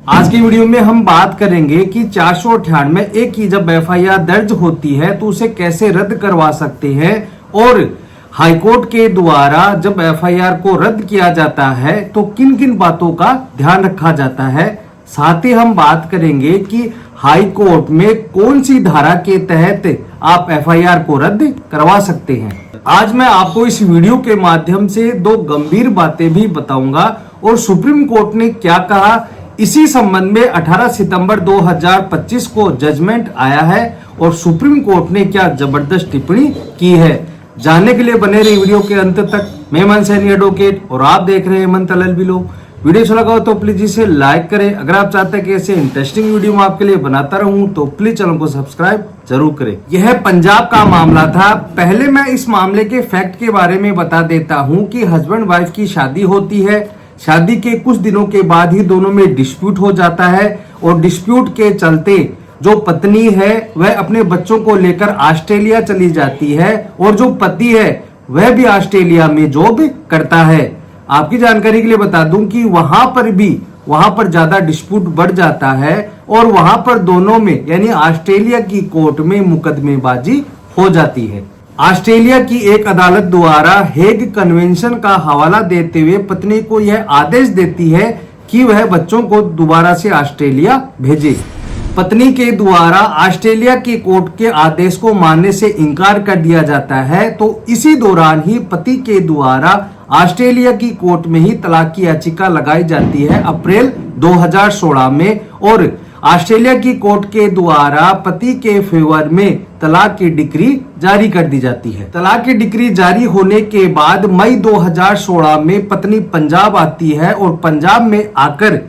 आज की वीडियो में हम बात करेंगे कि 498 ए की जब एफआईआर दर्ज होती है तो उसे कैसे रद्द करवा सकते हैं और हाईकोर्ट के द्वारा जब एफआईआर को रद्द किया जाता है तो किन किन बातों का ध्यान रखा जाता है। साथ ही हम बात करेंगे कि हाई कोर्ट में कौन सी धारा के तहत आप एफआईआर को रद्द करवा सकते हैं। आज मैं आपको इस वीडियो के माध्यम से दो गंभीर बातें भी बताऊंगा और सुप्रीम कोर्ट ने क्या कहा, इसी संबंध में 18 सितंबर 2025 को जजमेंट आया है और सुप्रीम कोर्ट ने क्या जबरदस्त टिप्पणी की है। जानने के लिए बने रहिए वीडियो के अंत तक। मैं मन सैनी एडवोकेट और आप देख रहे हैं मन तलल बिलो। वीडियो अच्छा लगा हो तो प्लीज इसे लाइक करें। अगर आप चाहते हैं कि ऐसे इंटरेस्टिंग वीडियो मैं आपके लिए बनाता रहूं तो प्लीज चैनल को सब्सक्राइब जरूर करें। यह पंजाब का मामला था। पहले मैं इस मामले के फैक्ट के बारे में बता देता हूं कि हस्बैंड वाइफ की शादी होती है। शादी के कुछ दिनों के बाद ही दोनों में डिस्प्यूट हो जाता है और डिस्प्यूट के चलते जो पत्नी है वह अपने बच्चों को लेकर ऑस्ट्रेलिया चली जाती है और जो पति है वह भी ऑस्ट्रेलिया में जॉब करता है। आपकी जानकारी के लिए बता दूं कि वहां पर ज्यादा डिस्प्यूट बढ़ जाता है और वहां पर दोनों में यानी ऑस्ट्रेलिया की कोर्ट में मुकदमेबाजी हो जाती है। ऑस्ट्रेलिया की एक अदालत द्वारा हेग कन्वेंशन का हवाला देते हुए पत्नी को यह आदेश देती है कि वह बच्चों को दोबारा से ऑस्ट्रेलिया भेजे। पत्नी के द्वारा ऑस्ट्रेलिया की कोर्ट के आदेश को मानने से इनकार कर दिया जाता है तो इसी दौरान ही पति के द्वारा ऑस्ट्रेलिया की कोर्ट में ही तलाक की याचिका लगाई जाती है अप्रैल 2016 में और ऑस्ट्रेलिया की कोर्ट के द्वारा पति के फेवर में तलाक की डिक्री जारी कर दी जाती है। तलाक की डिक्री जारी होने के बाद मई 2016 में पत्नी पंजाब आती है और पंजाब में आकर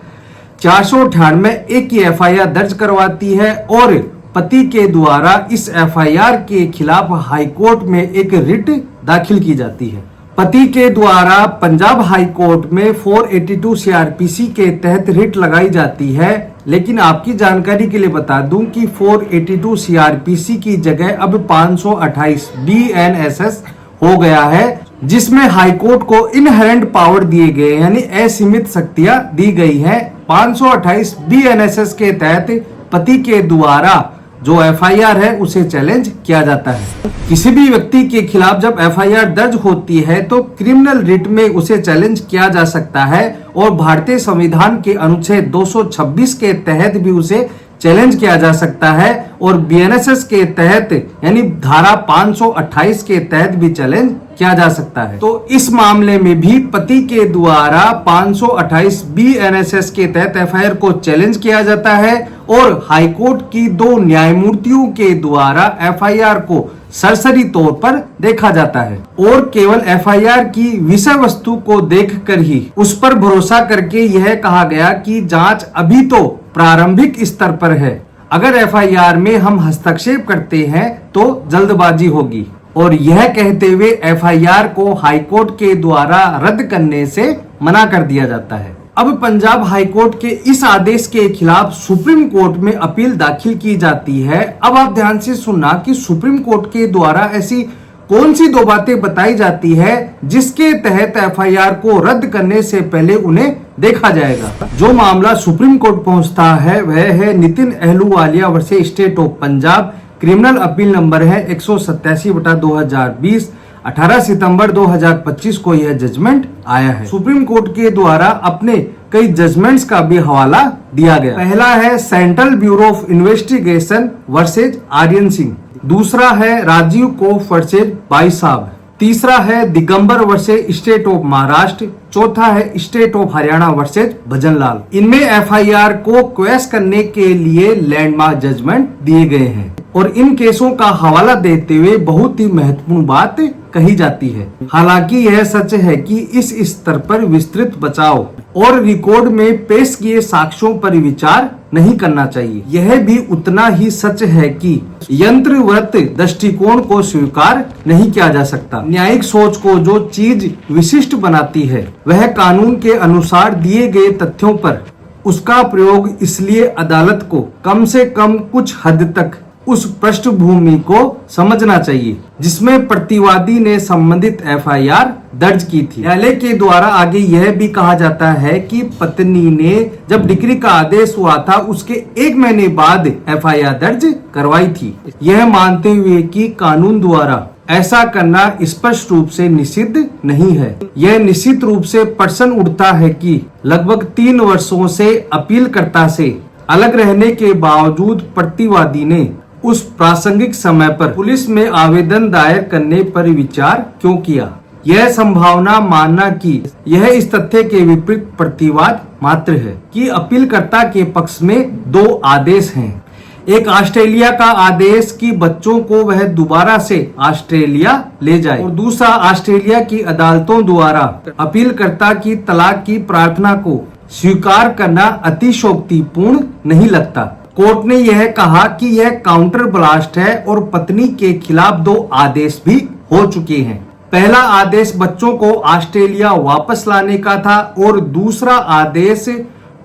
498 ए की एफआईआर दर्ज करवाती है और पति के द्वारा इस एफआईआर के खिलाफ हाईकोर्ट में एक रिट दाखिल की जाती है। पति के द्वारा पंजाब हाई कोर्ट में 482 सीआरपीसी के तहत रिट लगाई जाती है, लेकिन आपकी जानकारी के लिए बता दूं कि 482 सीआरपीसी की जगह अब 528 बीएनएसएस हो गया है, जिसमें हाई कोर्ट को इनहेरेंट पावर दिए गए यानी असीमित शक्तियां दी गई हैं। 528 बीएनएसएस के तहत पति के द्वारा जो एफआईआर है उसे चैलेंज किया जाता है। किसी भी व्यक्ति के खिलाफ जब एफआईआर दर्ज होती है तो क्रिमिनल रिट में उसे चैलेंज किया जा सकता है और भारतीय संविधान के अनुच्छेद 226 के तहत भी उसे चैलेंज किया जा सकता है और बीएनएसएस के तहत यानी धारा 528 के तहत भी चैलेंज किया जा सकता है। तो इस मामले में भी पति के द्वारा 528 बीएनएसएस के तहत एफआईआर को चैलेंज किया जाता है और हाईकोर्ट की दो न्यायमूर्तियों के द्वारा एफआईआर को सरसरी तौर पर देखा जाता है और केवल एफआईआर की विषय वस्तु को देखकर ही उस पर भरोसा करके यह कहा गया कि जांच अभी तो प्रारंभिक स्तर पर है। अगर एफआईआर में हम हस्तक्षेप करते हैं तो जल्दबाजी होगी और यह कहते हुए एफआईआर को हाईकोर्ट के द्वारा रद्द करने से मना कर दिया जाता है। अब पंजाब हाईकोर्ट के इस आदेश के खिलाफ सुप्रीम कोर्ट में अपील दाखिल की जाती है। अब आप ध्यान से सुनना कि सुप्रीम कोर्ट के द्वारा ऐसी कौन सी दो बातें बताई जाती है जिसके तहत एफआईआर को रद्द करने से पहले उन्हें देखा जाएगा। जो मामला सुप्रीम कोर्ट पहुंचता है वह है Nitin Ahluwalia versus state of Punjab. Criminal appeal number है 187/2020। 18 सितंबर 2025 को यह जजमेंट आया है। सुप्रीम कोर्ट के द्वारा अपने कई जजमेंट्स का भी हवाला दिया गया। पहला है central bureau of investigation versus Aryan Singh. दूसरा है राजीव कोफ वर्सेज बाई साहब। तीसरा है Digambar versus state of Maharashtra. चौथा है state of Haryana versus Bhajanlal. इनमें एफआईआर को क्वेश करने के लिए लैंडमार्क जजमेंट दिए गए हैं और इन केसों का हवाला देते हुए बहुत ही महत्वपूर्ण बात कही जाती है। हालांकि यह सच है कि इस स्तर पर विस्तृत बचाव और रिकॉर्ड में पेश किए साक्ष्यों पर विचार नहीं करना चाहिए। यह भी उतना ही सच है कि यंत्रवत दृष्टिकोण को स्वीकार नहीं किया जा सकता। न्यायिक सोच को जो चीज विशिष्ट बनाती है वह कानून के अनुसार दिए गए तथ्यों पर उसका प्रयोग, इसलिए अदालत को कम से कम कुछ हद तक उस पृष्ठभूमि को समझना चाहिए जिसमें प्रतिवादी ने संबंधित एफआईआर दर्ज की थी। न्यायालय के द्वारा आगे यह भी कहा जाता है कि पत्नी ने जब डिक्री का आदेश हुआ था उसके 1 महीने बाद एफआईआर दर्ज करवाई थी, यह मानते हुए कि कानून द्वारा ऐसा करना स्पष्ट रूप से निषिद्ध नहीं है। यह निश्चित रूप से प्रश्न उठता है कि लगभग 3 वर्षों से अपीलकर्ता से अलग रहने के बावजूद प्रतिवादी ने उस प्रासंगिक समय पर पुलिस में आवेदन दायर करने पर विचार क्यों किया। यह संभावना मानना कि यह इस तथ्य के विपरीत प्रतिवाद मात्र है कि अपीलकर्ता के पक्ष में 2 आदेश हैं। एक ऑस्ट्रेलिया का आदेश कि बच्चों को वह दोबारा से ऑस्ट्रेलिया ले जाए और दूसरा ऑस्ट्रेलिया की अदालतों द्वारा अपीलकर्ता की तलाक की प्रार्थना को स्वीकार करना अतिशयोक्तिपूर्ण नहीं लगता। कोर्ट ने यह कहा कि यह काउंटर ब्लास्ट है और पत्नी के खिलाफ 2 आदेश भी हो चुके हैं। पहला आदेश बच्चों को ऑस्ट्रेलिया वापस लाने का था और दूसरा आदेश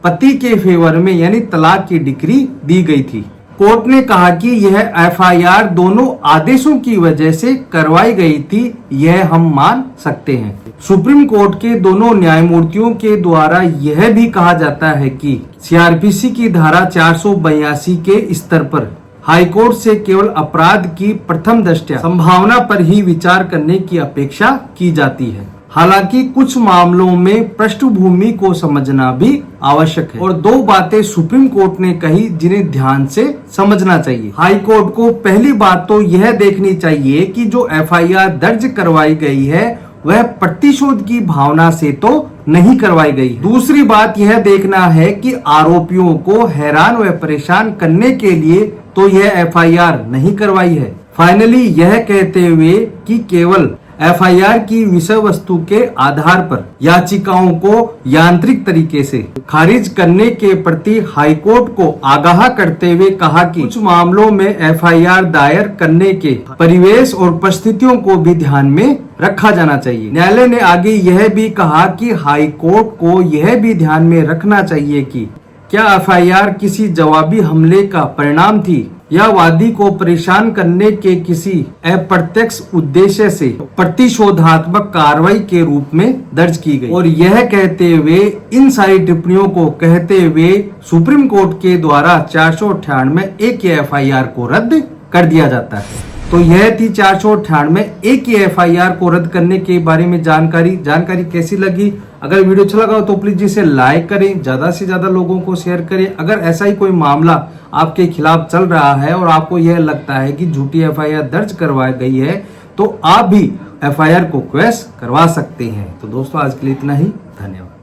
पति के फेवर में यानी तलाक की डिक्री दी गई थी। कोर्ट ने कहा कि यह एफआईआर दोनों आदेशों की वजह से करवाई गई थी, यह हम मान सकते हैं। सुप्रीम कोर्ट के दोनों न्यायमूर्तियों के द्वारा यह भी कहा जाता है कि सीआरपीसी की धारा 482 के स्तर पर हाईकोर्ट से केवल अपराध की प्रथम दृष्टया संभावना पर ही विचार करने की अपेक्षा की जाती है। हालांकि कुछ मामलों में पृष्ठभूमि को समझना भी आवश्यक है और 2 बातें सुप्रीम कोर्ट ने कही जिन्हें ध्यान से समझना चाहिए। हाई कोर्ट को पहली बात तो यह देखनी चाहिए कि जो एफआईआर दर्ज करवाई गई है वह प्रतिशोध की भावना से तो नहीं करवाई गई। दूसरी बात यह देखना है कि आरोपियों को हैरान व परेशान करने के लिए तो यह एफआईआर नहीं करवाई है। फाइनली यह कहते हुए कि केवल एफआईआर की विषय वस्तु के आधार पर याचिकाओं को यांत्रिक तरीके से खारिज करने के प्रति हाईकोर्ट को आगाह करते हुए कहा कि कुछ मामलों में एफआईआर दायर करने के परिवेश और परिस्थितियों को भी ध्यान में रखा जाना चाहिए। न्यायालय ने आगे यह भी कहा कि हाईकोर्ट को यह भी ध्यान में रखना चाहिए कि क्या एफआईआर किसी जवाबी हमले का परिणाम थी या वादी को परेशान करने के किसी अप्रत्यक्ष उद्देश्य से प्रतिशोधात्मक कार्रवाई के रूप में दर्ज की गई। और यह कहते हुए इन सारी टिप्पणियों को कहते हुए सुप्रीम कोर्ट के द्वारा 498 की एफआईआर को रद्द कर दिया जाता है। तो यह थी 498 की एफआईआर को रद्द करने के बारे में जानकारी कैसी लगी। अगर वीडियो अच्छा लगा हो तो प्लीज इसे लाइक करें, ज्यादा से ज्यादा लोगों को शेयर करें। अगर ऐसा ही कोई मामला आपके खिलाफ चल रहा है और आपको यह लगता है कि झूठी एफआईआर दर्ज करवाई गई है तो आप भी एफआईआर को क्वेश करवा सकते हैं। तो दोस्तों आज के लिए इतना ही, धन्यवाद।